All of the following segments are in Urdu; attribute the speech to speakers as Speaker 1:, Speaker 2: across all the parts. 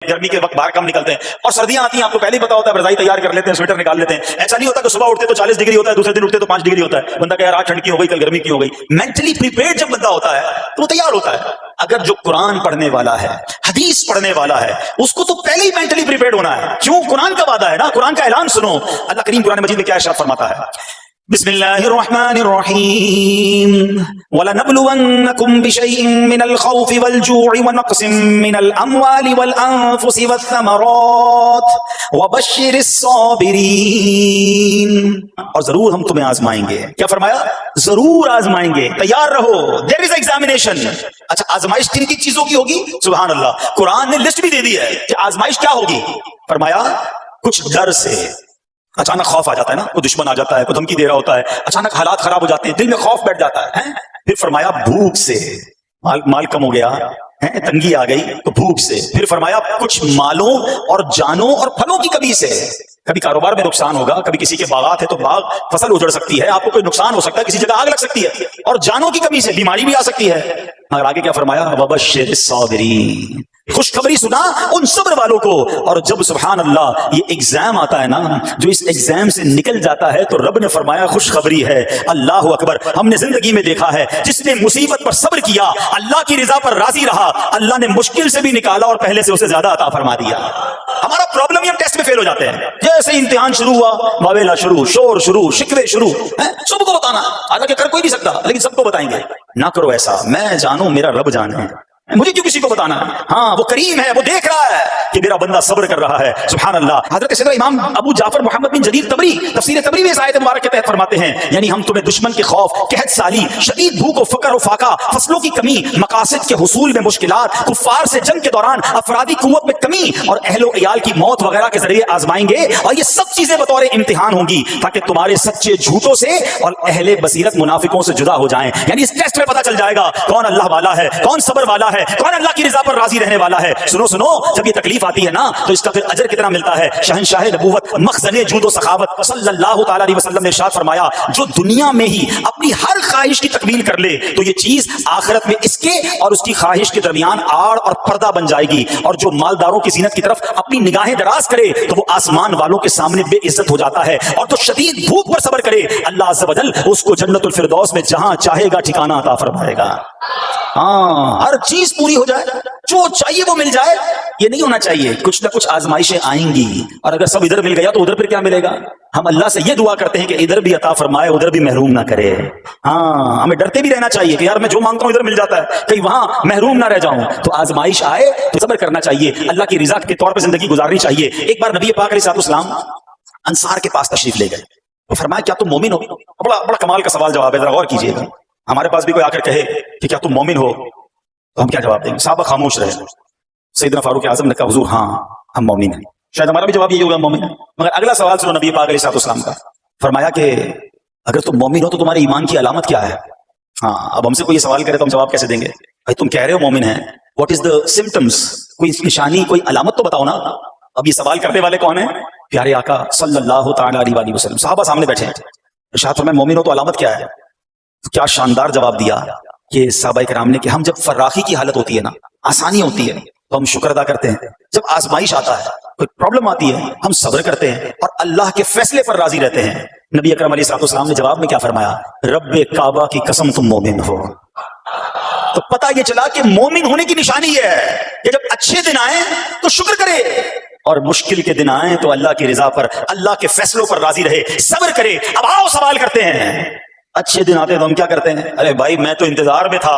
Speaker 1: گرمی کے وقت باہر کم نکلتے ہیں، اور سردیاں آتی ہیں آپ کو پہلے ہی پتا ہوتا ہے، رضائی تیار کر لیتے ہیں، سویٹر نکال لیتے ہیں. ایسا نہیں ہوتا کہ صبح اٹھتے تو 40 ڈگری ہوتا ہے، دوسرے دن اٹھتے تو 5 ڈگری ہوتا ہے. بندہ کہ یار آج ٹھنڈ کی ہو گئی، کل گرمی کی ہو گئی. مینٹلی پریپیئرڈ جب بندہ ہوتا ہے تو وہ تیار ہوتا ہے. اگر جو قرآن پڑھنے والا ہے، حدیث پڑھنے والا ہے، اس کو تو پہلے ہی مینٹلی پریپیئرڈ ہونا ہے. کیوں؟ قرآن کا وعدہ ہے نا، قرآن کا اعلان سنو. اللہ کریم قرآن مجید میں کیا ارشاد فرماتا ہے؟ بسم اللہ الرحمن الرحیم وَلَنَبْلُوَنَّكُمْ بِشَيْءٍ مِّنَ الْخَوْفِ وَالْجُوعِ وَنَقْصٍ مِّنَ الْأَمْوَالِ وَالْأَنفُسِ وَالثَّمَرَاتِ وَبَشِّرِ الصَّابِرِينَ. اور ضرور ہم تمہیں آزمائیں گے. کیا فرمایا؟ ضرور آزمائیں گے، تیار رہو. دیر از ایگزامینیشن. اچھا آزمائش کن کی چیزوں کی ہوگی؟ سبحان اللہ، قرآن نے لسٹ بھی دے دی ہے کہ آزمائش کیا ہوگی. فرمایا کچھ ڈر سے، اچانک خوف آ جاتا ہے نا، کوئی دشمن آ جاتا ہے، کوئی دھمکی دے رہا ہوتا ہے، اچانک حالات خراب ہو جاتے ہیں، دل میں خوف بیٹھ جاتا ہے. پھر فرمایا بھوک سے، مال کم ہو گیا، تنگی آ گئی تو بھوک سے. پھر فرمایا کچھ مالوں اور جانوں اور پھلوں کی کمی سے. کبھی کاروبار میں نقصان ہوگا، کبھی کسی کے باغات ہے تو باغ فصل اجڑ سکتی ہے، آپ کو کوئی نقصان ہو سکتا ہے، کسی جگہ آگ لگ سکتی ہے، اور جانوں کی کمی سے بیماری بھی آ سکتی ہے. مگر آگے کیا فرمایا؟ وَبَشِّرِ الصَّابِرِينَ. خوشخبری سنا ان صبر والوں کو. اور جب سبحان اللہ یہ ایگزام آتا ہے نا، جو اس ایگزام سے نکل جاتا ہے تو رب نے فرمایا خوشخبری ہے. اللہ اکبر. ہم نے زندگی میں دیکھا ہے جس نے مصیبت پر صبر کیا، اللہ کی رضا پر راضی رہا، اللہ نے مشکل سے بھی نکالا اور پہلے سے اسے زیادہ عطا فرما دیا. ہمارا پرابلم یہ ہم ٹیسٹ میں فیل ہو جاتے ہیں. جیسے امتحان شروع ہوا، واویلا شروع، شور شروع، شکوے شروع، سب کو بتانا. حالانکہ کر کوئی نہیں سکتا لیکن سب کو بتائیں گے. نہ کرو ایسا، میں جانوں میرا رب جانے، مجھے کیوں کسی کو بتانا؟ ہاں وہ کریم ہے، وہ دیکھ رہا ہے کہ میرا بندہ صبر کر رہا ہے. سبحان اللہ. حضرت سیدنا امام ابو جعفر محمد بن جریر طبری تفسیر طبری میں اس آیت مبارک کے تحت فرماتے ہیں، یعنی ہم تمہیں دشمن کے خوف، قحط سالی، شدید بھوک و فقر و فاقہ، فصلوں کی کمی، مقاصد کے حصول میں مشکلات، کفار سے جنگ کے دوران افرادی قوت میں کمی اور اہل و عیال کی موت وغیرہ کے ذریعے آزمائیں گے. اور یہ سب چیزیں بطور امتحان ہوں گی تاکہ تمہارے سچے جھوٹوں سے اور اہل بصیرت منافقوں سے جدا ہو جائیں. یعنی اس ٹیسٹ میں پتہ چل جائے گا کون اللہ والا ہے، کون صبر والا ہے، کون اللہ کی رضا پر راضی رہنے والا ہے. سنو جب یہ تکلیف آتی ہے نا تو اس کا پھر اجر کتنا ملتا ہے. شہنشاہ نبوت، مخزن جود و سخاوت صلی اللہ تعالی علیہ وسلم نے ارشاد فرمایا، جو دنیا میں ہی اپنی ہر خواہش کی تکمیل کر لے تو یہ چیز آخرت میں اس کے اور اس کی خواہش کے درمیان آڑ اور پردہ بن جائے گی. اور جو مالداروں کی زینت کی طرف اپنی نگاہیں دراز کرے تو وہ آسمان والوں کے سامنے بے عزت ہو جاتا ہے. اور جو شدید بھوک پر صبر کرے اللہ عز و جل اس کو جنت الفردوس میں جہاں چاہے گا ٹھکانہ عطا فرمائے گا. ہاں ہر چیز پوری ہو جائے، جو چاہیے وہ مل جائے، یہ نہیں ہونا چاہیے. کچھ نہ کچھ آزمائشیں آئیں گی اور اگر سب ادھر مل گیا تو ادھر پھر کیا ملے گا؟ ہم اللہ سے یہ دعا کرتے ہیں کہ ادھر بھی عطا فرمائے، ادھر بھی محروم نہ کرے. ہاں ہمیں ڈرتے بھی رہنا چاہیے کہ یار میں جو مانگتا ہوں ادھر مل جاتا ہے، کہیں وہاں محروم نہ رہ جاؤں. تو آزمائش آئے تو صبر کرنا چاہیے، اللہ کی رضا کے طور پہ زندگی گزارنی چاہیے. ایک بار نبی پاک علیہ السلام انصار کے پاس تشریف لے گئے تو فرمایا کیا تم مومن ہو؟ بڑا کمال کا سوال جواب ہے، ذرا غور کیجیے گا. ہمارے پاس بھی کوئی آ کر کہے کہ کیا تم مومن ہو تو ہم کیا جواب دیں گے؟ صحابہ خاموش رہے. سیدنا فاروق اعظم نے کہا حضور ہاں ہم مومن ہیں. شاید ہمارا بھی جواب یہی ہوگا مومن ہے. مگر اگلا سوال سنو نبی پاک علیہ السلام کا. فرمایا کہ اگر تم مومن ہو تو تمہارے ایمان کی علامت کیا ہے؟ ہاں اب ہم سے کوئی سوال کرے تو ہم جواب کیسے دیں گے؟ بھائی تم کہہ رہے ہو مومن ہیں، واٹ از دا سمٹمس؟ کوئی نشانی، کوئی علامت تو بتاؤ نا. اب یہ سوال کرنے والے کون ہیں؟ پیارے آقا صلی اللہ تعالی علیہ وسلم. صحابہ سامنے بیٹھے ہیں. ارشاد فرمایا مومن ہو تو علامت کیا ہے؟ کیا شاندار جواب دیا کہ صحابہ کرام نے کہ ہم جب فراخی کی حالت ہوتی ہے نا، آسانی ہوتی ہے تو ہم شکر ادا کرتے ہیں. جب آزمائش آتا ہے، کوئی پرابلم آتی ہے، ہم صبر کرتے ہیں اور اللہ کے فیصلے پر راضی رہتے ہیں. نبی اکرم علیہ السلام نے جواب میں کیا فرمایا؟ رب کعبہ کی قسم تم مومن ہو. تو پتہ یہ چلا کہ مومن ہونے کی نشانی یہ ہے کہ جب اچھے دن آئیں تو شکر کرے اور مشکل کے دن آئیں تو اللہ کی رضا پر، اللہ کے فیصلوں پر راضی رہے، صبر کرے. اب آؤ سوال کرتے ہیں. اچھے دن آتے تو ہم کیا کرتے ہیں؟ ارے بھائی میں تو انتظار میں تھا،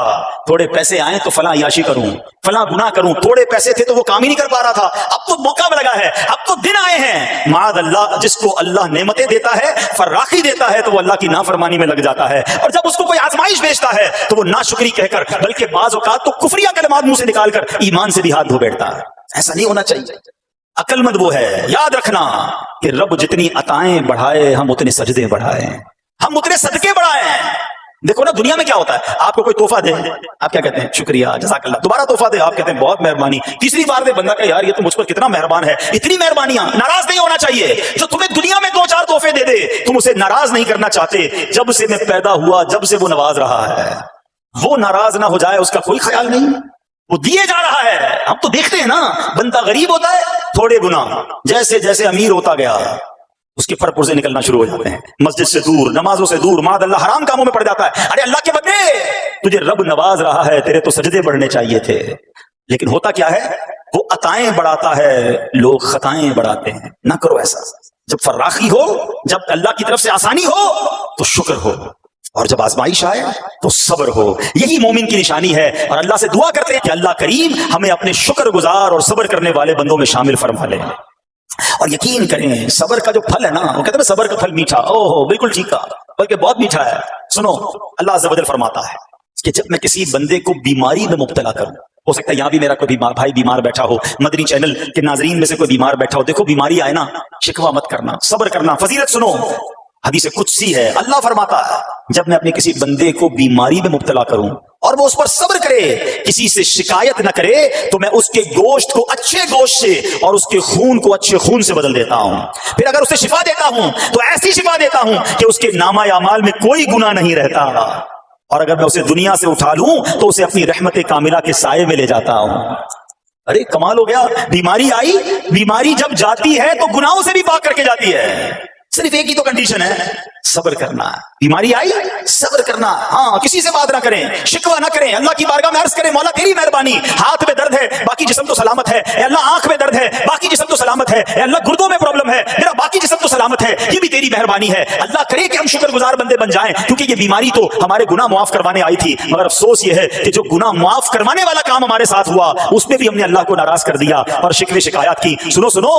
Speaker 1: تھوڑے پیسے آئے تو فلاں عیاشی کروں، فلاں گناہ کروں. تھوڑے پیسے تھے تو وہ کام ہی نہیں کر پا رہا تھا، اب تو موقع لگا ہے، اب تو دن آئے ہیں. معاذ اللہ، جس کو اللہ نعمتیں دیتا ہے، فراخی دیتا ہے، تو وہ اللہ کی نافرمانی میں لگ جاتا ہے. اور جب اس کو کوئی آزمائش بھیجتا ہے تو وہ ناشکری کہہ کر، بلکہ بعض اوقات تو کفریہ کلمات منہ سے نکال کر ایمان سے بھی ہاتھ دھو بیٹھتا ہے. ایسا نہیں ہونا چاہیے. عقل مند وہ ہے، یاد رکھنا کہ رب جتنی عطائیں بڑھائے ہم اتنے سجدے بڑھائیں، ہم اتنے صدقے بڑھائیں. دیکھو نا دنیا میں کیا ہوتا ہے، آپ کو کوئی تحفہ دے، آپ کیا کہتے ہیں؟ شکریہ، جزاک اللہ. دوبارہ تحفہ دے، آپ کہتے ہیں بہت مہربانی. تیسری بار دے، بندہ کہ یار یہ تو مجھ پر کتنا مہربان ہے. اتنی مہربانیاں، ناراض نہیں ہونا چاہیے. جو تمہیں دنیا میں 2-4 تحفے دے دے تم اسے ناراض نہیں کرنا چاہتے. جب سے میں پیدا ہوا، جب سے وہ نواز رہا ہے، وہ ناراض نہ ہو جائے اس کا کوئی خیال نہیں. وہ دیے جا رہا ہے. ہم تو دیکھتے ہیں نا, بندہ غریب ہوتا ہے, تھوڑے گناہ, جیسے جیسے امیر ہوتا گیا اس کے پر پرزے نکلنا شروع ہو جاتے ہیں, مسجد سے دور, نمازوں سے دور, معاذ اللہ حرام کاموں میں پڑ جاتا ہے. ارے اللہ کے بندے, تجھے رب نواز رہا ہے, تیرے تو سجدے بڑھنے چاہیے تھے, لیکن ہوتا کیا ہے, وہ عطائیں بڑھاتا ہے, لوگ خطائیں بڑھاتے ہیں. نہ کرو ایسا. جب فراخی ہو, جب اللہ کی طرف سے آسانی ہو تو شکر ہو, اور جب آزمائش آئے تو صبر ہو. یہی مومن کی نشانی ہے. اور اللہ سے دعا کرتے ہیں کہ اللہ کریم ہمیں اپنے شکر گزار اور صبر کرنے والے بندوں میں شامل فرما لے. اور یقین کریں, صبر کا جو پھل ہے نا, وہ کہتے ہیں صبر کا پھل میٹھا, اوہ بالکل ٹھیک ہے, بلکہ بہت میٹھا ہے. سنو, اللہ عز و جل فرماتا ہے کہ جب میں کسی بندے کو بیماری میں مبتلا کروں, ہو سکتا ہے یہاں بھی میرا کوئی بھائی بیمار بیٹھا ہو, مدنی چینل کے ناظرین میں سے کوئی بیمار بیٹھا ہو, دیکھو بیماری آئے نا, شکوہ مت کرنا, صبر کرنا. فضیلت سنو, حدیث قدسی ہے, اللہ فرماتا ہے جب میں اپنے کسی بندے کو بیماری میں مبتلا کروں اور وہ اس پر صبر کرے, کسی سے شکایت نہ کرے, تو میں اس کے گوشت کو اچھے گوشت سے اور اس کے خون کو اچھے خون سے بدل دیتا ہوں. پھر اگر اسے شفا دیتا ہوں تو ایسی شفا دیتا ہوں کہ اس کے نامہ اعمال میں کوئی گناہ نہیں رہتا. اور اگر میں اسے دنیا سے اٹھا لوں تو اسے اپنی رحمت کاملہ کے سائے میں لے جاتا ہوں. ارے کمال ہو گیا, بیماری آئی, بیماری جب جاتی ہے تو گناہوں سے بھی پاک کر کے جاتی ہے. صرف ایک ہی تو کنڈیشن ہے, صبر کرنا. بیماری آئی, صبر کرنا. ہاں, کسی سے بات نہ کریں, شکوہ نہ کریں, اللہ کی بارگاہ میں عرض کریں, مولا تیری مہربانی, ہاتھ میں درد ہے, باقی جسم تو سلامت ہے. اے اللہ آنکھ میں درد ہے, باقی جسم تو سلامت ہے. اے اللہ گردوں میں پرابلم ہے, میرا باقی جسم تو سلامت ہے. یہ بھی تیری مہربانی ہے. اللہ کرے کہ ہم شکر گزار بندے بن جائیں, کیونکہ یہ بیماری تو ہمارے گناہ معاف کروانے آئی تھی, مگر افسوس یہ ہے کہ جو گناہ معاف کروانے والا کام ہمارے ساتھ ہوا اس میں بھی ہم نے اللہ کو ناراض کر دیا اور شکوے شکایات کی. سنو سنو,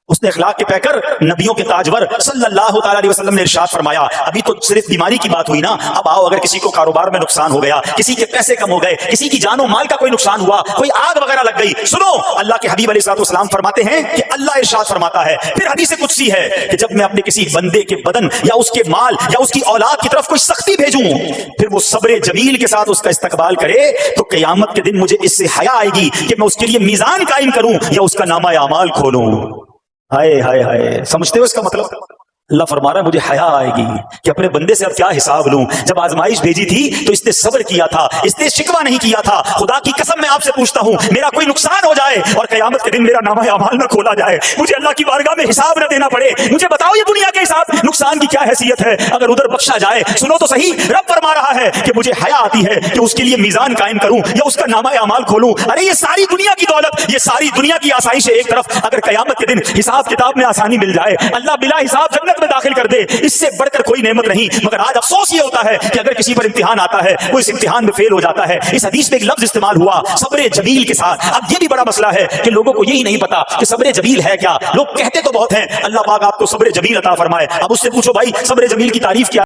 Speaker 1: اس نے اخلاق کے پیکر, نبیوں کے تاجور صلی اللہ تعالی علیہ وسلم نے ارشاد فرمایا, ابھی تو صرف بیماری کی بات ہوئی نا, اب آؤ اگر کسی کو کاروبار میں نقصان ہو گیا, کسی کے پیسے کم ہو گئے, کسی کی جان و مال کا کوئی نقصان ہوا, کوئی آگ وغیرہ لگ گئی. سنو, اللہ کے حبیب علیہ الصلوۃ والسلام فرماتے ہیں کہ اللہ ارشاد فرماتا ہے, پھر حدیث قدسی ہے کہ جب میں اپنے کسی بندے کے بدن یا اس کے مال یا اس کی اولاد کی طرف کوئی سختی بھیجوں, پھر وہ صبر جمیل کے ساتھ اس کا استقبال کرے, تو قیامت کے دن مجھے اس سے حیا آئے گی کہ میں اس کے لیے میزان قائم کروں یا اس کا نامہ اعمال کھولوں. ہائے ہائے ہائے, سمجھتے ہو اس کا مطلب؟ اللہ فرما رہا ہے مجھے حیا آئے گی کہ اپنے بندے سے اب کیا حساب لوں. جب آزمائش بھیجی تھی تو اس نے صبر کیا تھا, اس نے شکوہ نہیں کیا تھا. خدا کی قسم میں آپ سے پوچھتا ہوں, میرا کوئی نقصان ہو جائے اور قیامت کے دن میرا نامہ اعمال نہ کھولا جائے, مجھے اللہ کی بارگاہ میں حساب نہ دینا پڑے, مجھے بتاؤ یہ دنیا کے حساب نقصان کی کیا حیثیت ہے اگر ادھر بخشا جائے. سنو تو صحیح, رب فرما رہا ہے کہ مجھے حیا آتی ہے کہ اس کے لیے میزان قائم کروں یا اس کا نامہ اعمال کھولوں. ارے یہ ساری دنیا کی دولت, یہ ساری دنیا کی آسائش ایک طرف, اگر قیامت کے دن حساب کتاب میں آسانی مل جائے, اللہ بلا حساب جنت میں داخل کر دے, اس سے بڑھ کر کوئی نعمت نہیں. مگر آج افسوس یہ ہوتا ہے کہ اگر کسی پر امتحان آتا ہے, وہ اس امتحان میں فیل ہو جاتا ہے. اس حدیث میں ایک لفظ استعمال ہوا, صبر جمیل کے ساتھ. اب یہ بھی بڑا مسئلہ ہے کہ لوگوں کو یہی نہیں پتا کہ صبر جمیل ہے کیا. لوگ کہتے تو بہت ہیں, اللہ پاک آپ کو صبر جمیل عطا فرمائے. اب اس سے پوچھو بھائی صبر جمیل کی تعریف کیا